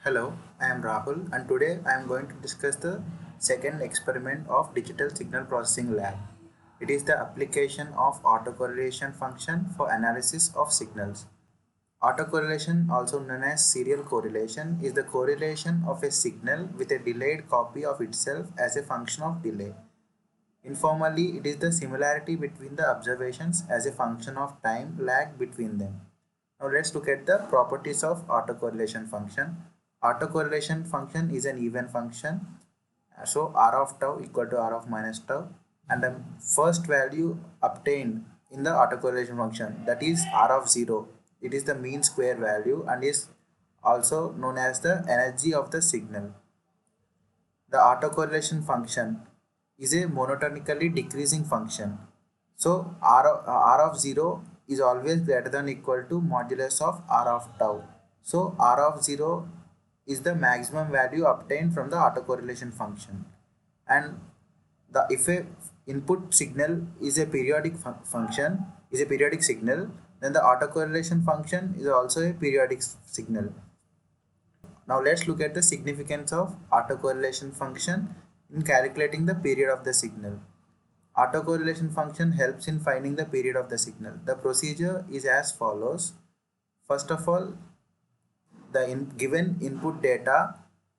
Hello, I am Rahul and today I am going to discuss the second experiment of Digital Signal Processing Lab. It is the application of autocorrelation function for analysis of signals. Autocorrelation, also known as serial correlation, is the correlation of a signal with a delayed copy of itself as a function of delay. Informally, it is the similarity between the observations as a function of time lag between them. Now let's look at the properties of autocorrelation function. Autocorrelation function is an even function. So r of tau equal to r of minus tau, and the first value obtained in the autocorrelation function, that is r of 0. It is the mean square value and is also known as the energy of the signal. The autocorrelation function is a monotonically decreasing function. So r of 0 is always greater than equal to modulus of r of tau. So r of 0 is the maximum value obtained from the autocorrelation function. And if a input signal is a periodic function, is a periodic signal, then the autocorrelation function is also a periodic signal. Now let's look at the significance of autocorrelation function in calculating the period of the signal. Autocorrelation function helps in finding the period of the signal. The procedure is as follows. First of all, the given input data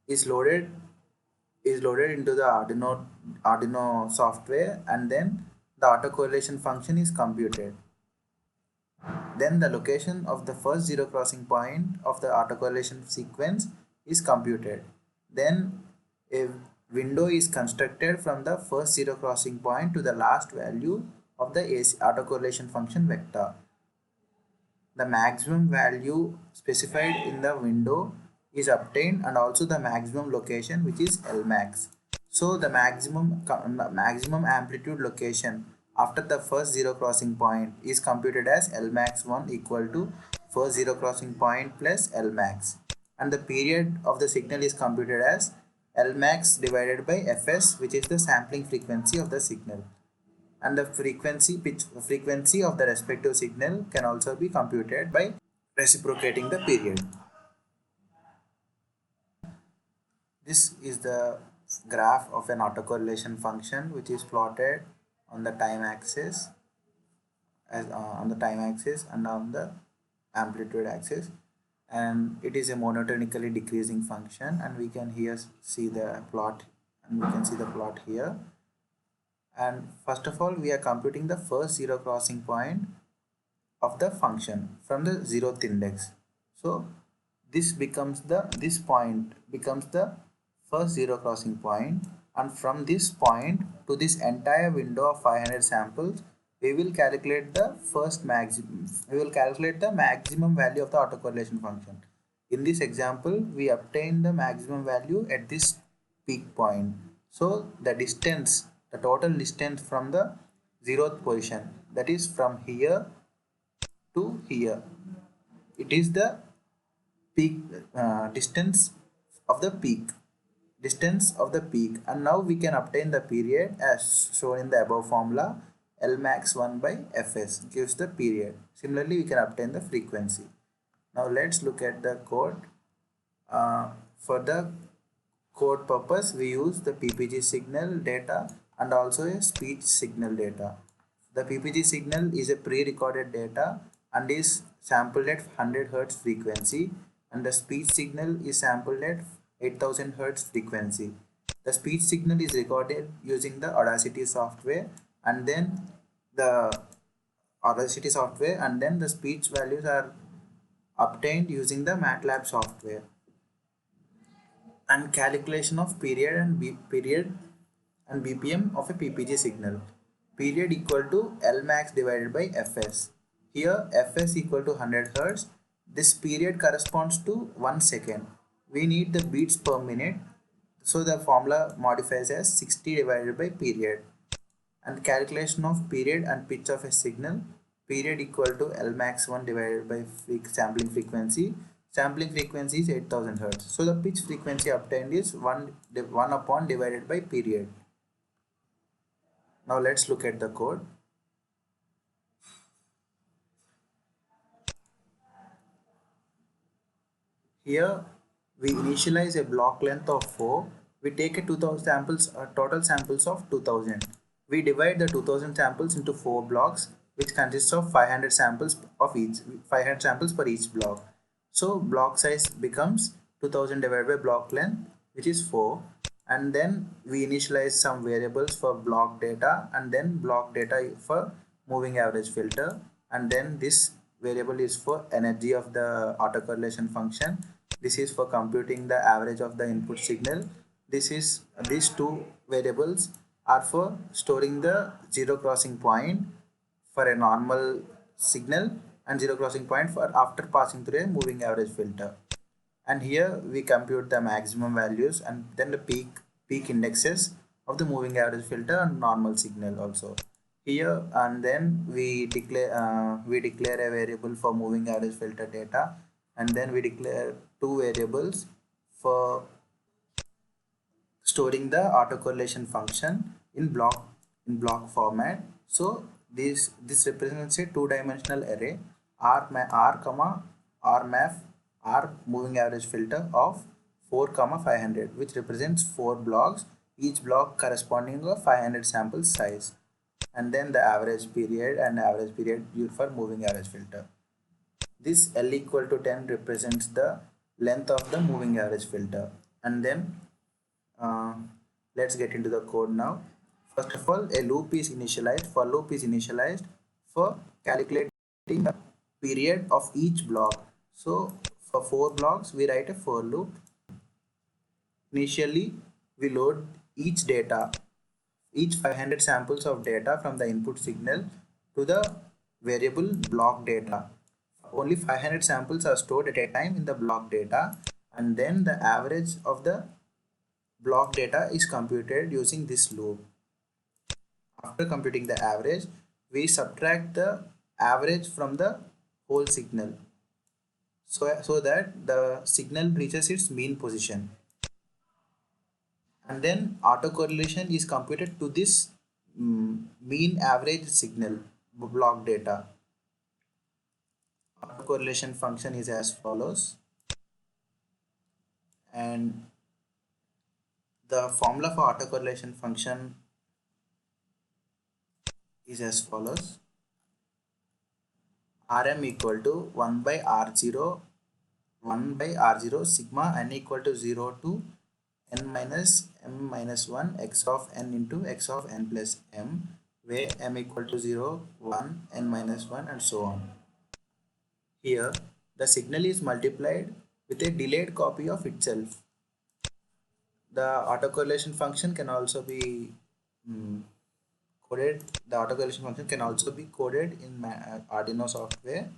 is loaded into the Arduino software, and then the autocorrelation function is computed. Then the location of the first zero crossing point of the autocorrelation sequence is computed. Then a window is constructed from the first zero crossing point to the last value of the autocorrelation function vector. The maximum value specified in the window is obtained, and also the maximum location, which is Lmax. So the maximum amplitude location after the first zero crossing point is computed as Lmax1 equal to first zero crossing point plus Lmax, and the period of the signal is computed as Lmax divided by Fs, which is the sampling frequency of the signal. And the frequency of the respective signal can also be computed by reciprocating the period. This is the graph of an autocorrelation function, which is plotted on the time axis and on the amplitude axis, and it is a monotonically decreasing function, and we can here see the plot, and we can see the plot here. And first of all, we are computing the first zero crossing point of the function from the 0th index. So this point becomes the first zero crossing point, and from this point to this entire window of 500 samples, we will calculate the maximum value of the autocorrelation function. In this example, we obtain the maximum value at this peak point. So the total distance from the 0th position, that is from here to here, it is the peak distance of the peak, and now we can obtain the period as shown in the above formula. Lmax1 by Fs gives the period. Similarly, we can obtain the frequency. Now let's look at the code. For the code purpose, we use the PPG signal data and also a speech signal data. The PPG signal is a pre-recorded data and is sampled at 100 Hz frequency, and the speech signal is sampled at 8000 Hz frequency. The speech signal is recorded using the Audacity software, and then the speech values are obtained using the MATLAB software. And calculation of period and BPM of a PPG signal. Period equal to Lmax divided by Fs. Here Fs equal to 100 Hz. This period corresponds to 1 second. We need the beats per minute, so the formula modifies as 60 divided by period. And calculation of period and pitch of a signal. Period equal to Lmax1 divided by sampling frequency. Sampling frequency is 8000 Hz. So the pitch frequency obtained is 1 upon divided by period. Now let's look at the code. Here We initialize a block length of 4. We take a 2000 samples, total samples of 2000. We divide the 2000 samples into 4 blocks, which consists of 500 samples of each, 500 samples per each block. So block size becomes 2000 divided by block length, which is 4. And then we initialize some variables for block data and then block data for moving average filter, and then this variable is for energy of the autocorrelation function. This is for computing the average of the input signal. These two variables are for storing the zero crossing point for a normal signal and zero crossing point for after passing through a moving average filter. And here we compute the maximum values and then the peak indexes of the moving average filter and normal signal also here. And then we declare a variable for moving average filter data, and then we declare two variables for storing the autocorrelation function in block format. So this represents a two-dimensional array r comma r map r moving average filter of 4 comma 500, which represents 4 blocks, each block corresponding to a 500 sample size, and then the average period and average period used for moving average filter. This L equal to 10 represents the length of the moving average filter. And then uh, let's get into the code now. First of all, a loop is initialized. For loop is initialized for calculating the period of each block. So for 4 blocks, we write a for loop. Initially, we load each 500 samples of data from the input signal to the variable block data. Only 500 samples are stored at a time in the block data, and then the average of the block data is computed using this loop. After computing the average, we subtract the average from the whole signal so that the signal reaches its mean position. And then autocorrelation is computed to this mean average signal block data. Autocorrelation function is as follows, and the formula for autocorrelation function is as follows: Rm equal to 1 by R0 sigma n equal to 0 to n minus m minus 1 x of n into x of n plus m, where m equal to 0, 1, n minus 1, and so on. Here the signal is multiplied with a delayed copy of itself. The autocorrelation function can also be coded. The autocorrelation function can also be coded in Arduino software.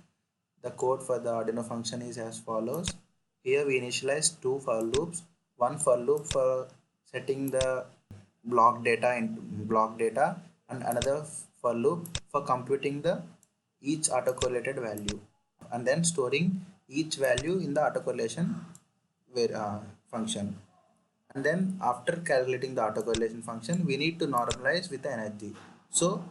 The code for the Arduino function is as follows. Here we initialize two for loops. One for loop for setting the block data into block data, and another for loop for computing the each autocorrelated value and then storing each value in the autocorrelation function. And then after calculating the autocorrelation function, we need to normalize with the energy. So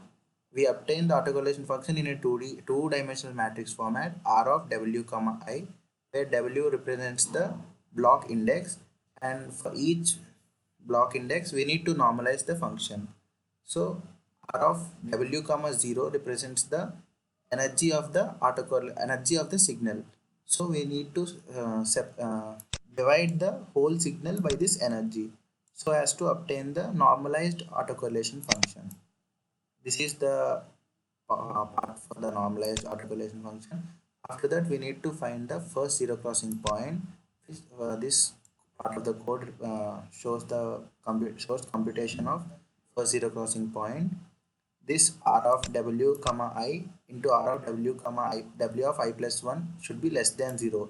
we obtain the autocorrelation function in a two-dimensional matrix format, R of W comma I, where W represents the block index, and for each block index we need to normalize the function. So R of W comma 0 represents the energy of the energy of the signal. So we need to divide the whole signal by this energy so as to obtain the normalized autocorrelation function. This is the part for the normalized autocorrelation function. After that, we need to find the first zero crossing point. This part of the code shows computation of first zero crossing point. This R of W comma I into R of W comma I, W of I plus 1 should be less than 0.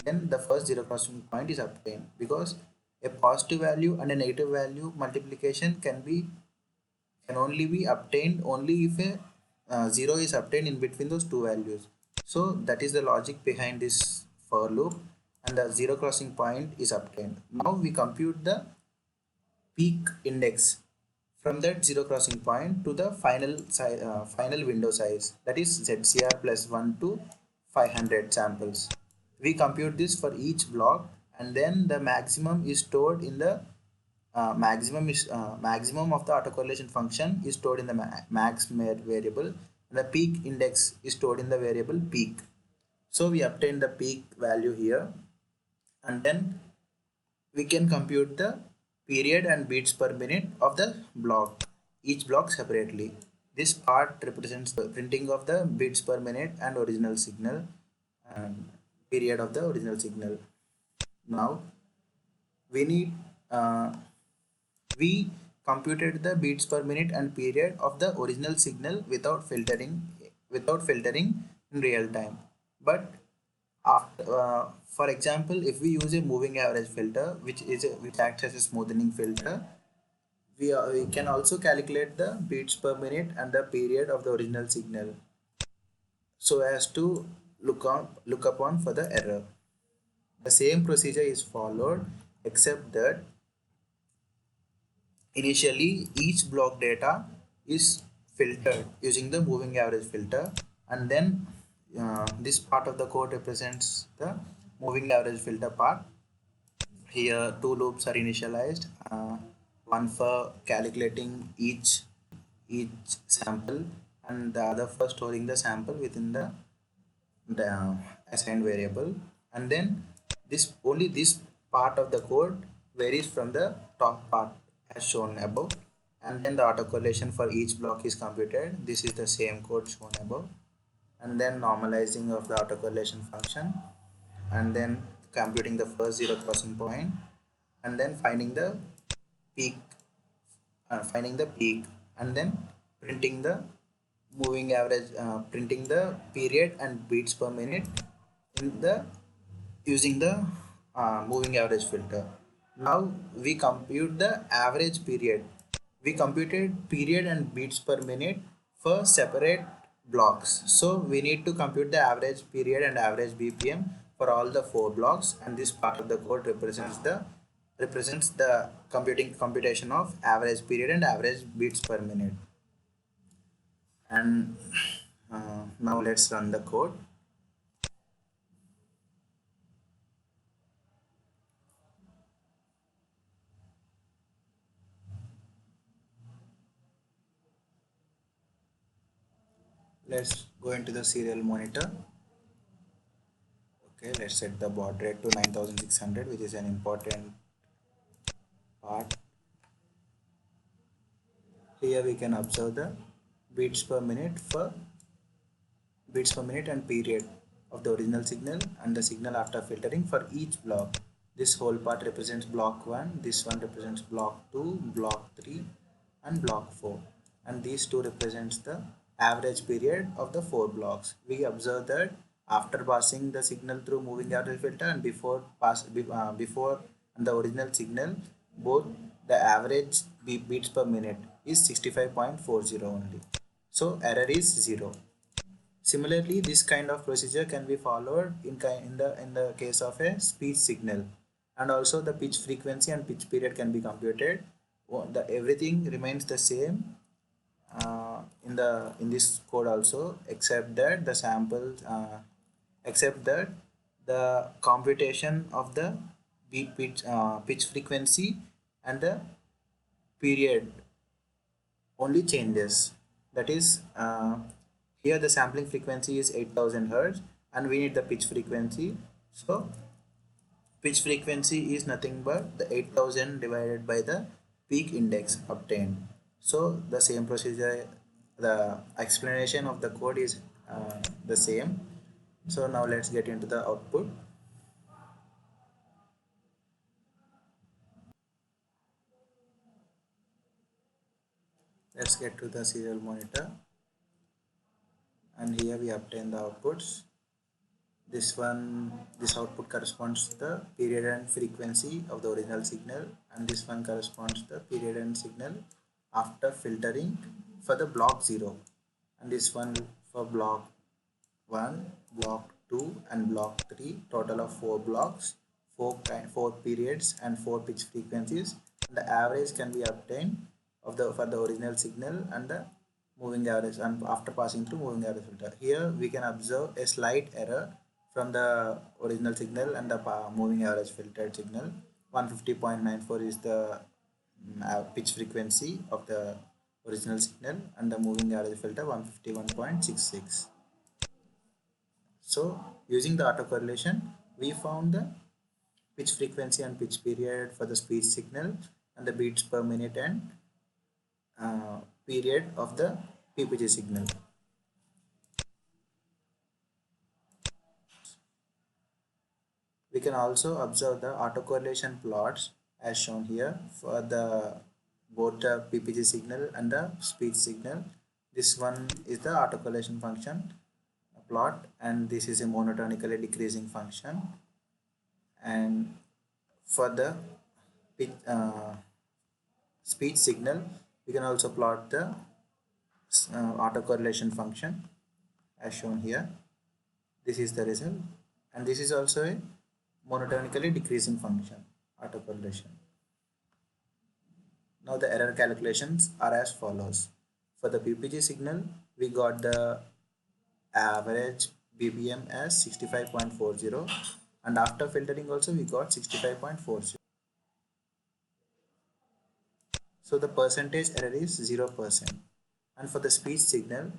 Then the first zero crossing point is obtained, because a positive value and a negative value multiplication can only be obtained only if a 0 is obtained in between those two values. So that is the logic behind this for loop, and the zero crossing point is obtained. Now we compute the peak index from that zero crossing point to the final window size, that is ZCR plus 1 to 500 samples. We compute this for each block, and then the maximum is stored in the maximum of the autocorrelation function is stored in the max variable, and the peak index is stored in the variable peak. So we obtain the peak value here, and then we can compute the period and beats per minute of the block, each block separately. This part represents the printing of the beats per minute and original signal and period of the original signal. Now we need we computed the beats per minute and period of the original signal without filtering in real time. But after, for example, if we use a moving average filter, which acts as a smoothing filter, we can also calculate the beats per minute and the period of the original signal, so as to look upon for the error. The same procedure is followed, except that initially each block data is filtered using the moving average filter, and then this part of the code represents the moving average filter part. Here two loops are initialized, one for calculating each sample, and the other for storing the sample within the assigned variable. And then this part of the code varies from the top part as shown above, and then the autocorrelation for each block is computed. This is the same code shown above, and then normalizing of the autocorrelation function, and then computing the first 0 crossing point, and then peak finding the peak, and then printing the printing the period and beats per minute in the using the moving average filter. Now we compute the average period. We computed period and beats per minute for separate blocks. So we need to compute the average period and average BPM for all the 4 blocks, and this part of the code represents the computation of average period and average beats per minute. And now let's run the code. Let's go into the serial monitor. Okay, let's set the baud rate to 9600, which is an important part. Here we can observe the beats per minute and period of the original signal and the signal after filtering for each block. This whole part represents block 1, this one represents block 2, block 3 and block 4, and these two represents the average period of the 4 blocks. We observe that after passing the signal through moving average filter and before the original signal, both the average beats per minute is 65.40 only. So error is 0. Similarly, this kind of procedure can be followed in the case of a speech signal, and also the pitch frequency and pitch period can be computed. Everything remains the same in this code also, except that the computation of the pitch frequency and the period only changes. That is, here the sampling frequency is 8000 hertz and we need the pitch frequency. So pitch frequency is nothing but the 8000 divided by the peak index obtained. So the same procedure, the explanation of the code is the same. So now let's get into the output. Let's get to the serial monitor, and here we obtain the outputs. This output corresponds to the period and frequency of the original signal, and this one corresponds to the period and signal after filtering for the block 0, and this one for block 1, block 2 and block 3. Total of 4 blocks, 4 periods and 4 pitch frequencies. The average can be obtained for the original signal and the moving average, and after passing through moving average filter. Here we can observe a slight error from the original signal and the moving average filtered signal. 150.94 is the pitch frequency of the original signal and the moving average filter 151.66. So using the autocorrelation, we found the pitch frequency and pitch period for the speech signal and the beats per minute and period of the PPG signal. We can also observe the autocorrelation plots as shown here for the both the PPG signal and the speech signal. This one is the autocorrelation function plot, and this is a monotonically decreasing function. And for the speech signal, we can also plot the autocorrelation function as shown here. This is the result, and this is also a monotonically decreasing function, autocorrelation. Now the error calculations are as follows. For the PPG signal, we got the average BPM as 65.40, and after filtering also we got 65.40. So the percentage error is 0%. And for the speech signal,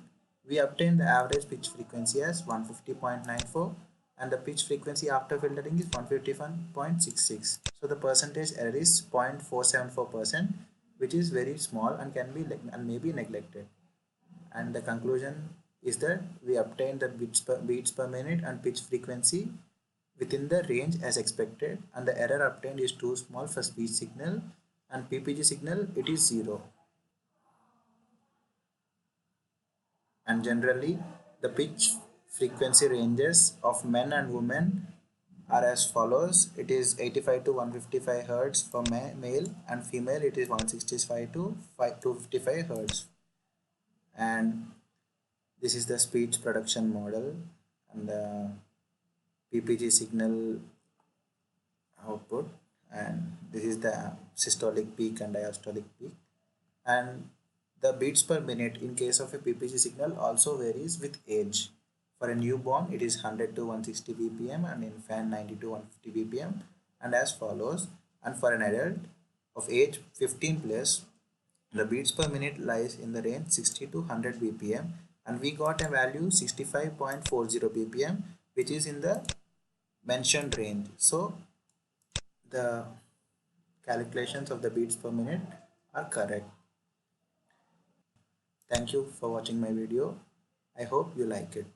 we obtain the average pitch frequency as 150.94 and the pitch frequency after filtering is 151.66. So the percentage error is 0.474%, which is very small and can be and may be neglected. And the conclusion is that we obtain the beats per minute and pitch frequency within the range as expected, and the error obtained is too small for speech signal, and PPG signal it is 0. And generally the pitch frequency ranges of men and women are as follows. It is 85 to 155 hertz for male, and female it is 165 to 255 hertz. And this is the speech production model and the PPG signal output, and this is the systolic peak and diastolic peak. And the beats per minute in case of a PPG signal also varies with age. For a newborn, it is 100 to 160 bpm, and infant 90 to 150 bpm, and as follows. And for an adult of age 15 plus, the beats per minute lies in the range 60 to 100 bpm, and we got a value 65.40 bpm, which is in the mentioned range. So the calculations of the beats per minute are correct. Thank you for watching my video. I hope you like it.